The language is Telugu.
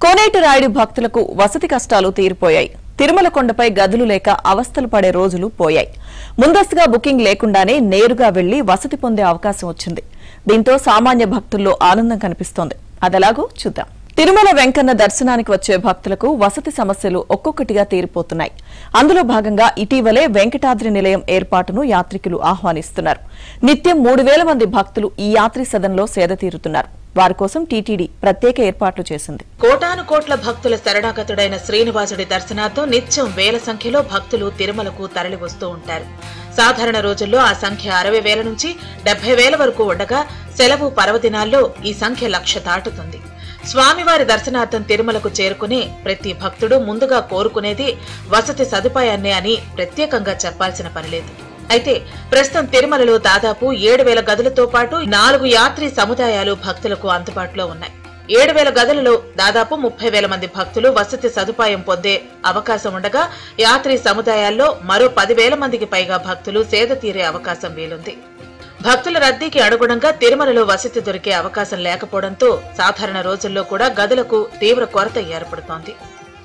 కోనేటి రాయుడి భక్తులకు వసతి కష్టాలు తీరిపోయాయి. తిరుమల కొండపై గదులు లేక అవస్థలు పడే రోజులు పోయాయి. ముందస్తుగా బుకింగ్ లేకుండానే నేరుగా వెళ్లి వసతి పొందే అవకాశం వచ్చింది. దీంతో సామాన్య భక్తుల్లో ఆనందం కనిపిస్తోంది. అదెలాగో చూద్దాం. తిరుమల వెంకన్న దర్శనానికి వచ్చే భక్తులకు వసతి సమస్యలు ఒక్కొక్కటిగా తీరిపోతున్నాయి. అందులో భాగంగా ఇటీవలే వెంకటాద్రి నిలయం ఏర్పాటును యాత్రికులు ఆహ్వానిస్తున్నారు. నిత్యం 3000 మంది భక్తులు ఈ యాత్రి సదన్లో సేద తీరుతున్నారు. వారి కోసం టీటీడీ ప్రత్యేక ఏర్పాట్లు చేసింది. కోటాను కోట్ల భక్తుల శరణాగతుడైన శ్రీనివాసుడి దర్శనార్థం నిత్యం వేల సంఖ్యలో భక్తులు తిరుమలకు తరలి వస్తూ ఉంటారు. సాధారణ రోజుల్లో ఆ సంఖ్య 60,000 నుంచి 70,000 వరకు ఉండగా సెలవు పర్వదినాల్లో ఈ సంఖ్య 1,00,000 దాటుతుంది. స్వామివారి దర్శనార్థం తిరుమలకు చేరుకునే ప్రతి భక్తుడు ముందుగా కోరుకునేది వసతి సదుపాయాన్నే అని ప్రత్యేకంగా చెప్పాల్సిన పనిలేదు. అయితే ప్రస్తుతం తిరుమలలో దాదాపు 7,000 గదులతో పాటు 4 యాత్రీ సముదాయాలు భక్తులకు అందుబాటులో ఉన్నాయి. 7,000 గదులలో దాదాపు 30,000 మంది భక్తులు వసతి సదుపాయం పొందే అవకాశం ఉండగా యాత్రీ సముదాయాల్లో మరో 10,000 మందికి పైగా భక్తులు సేద తీరే అవకాశం వీలుంది. భక్తుల రద్దీకి అనుగుణంగా తిరుమలలో వసతి దొరికే అవకాశం లేకపోవడంతో సాధారణ రోజుల్లో కూడా గదులకు తీవ్ర కొరత ఏర్పడుతోంది.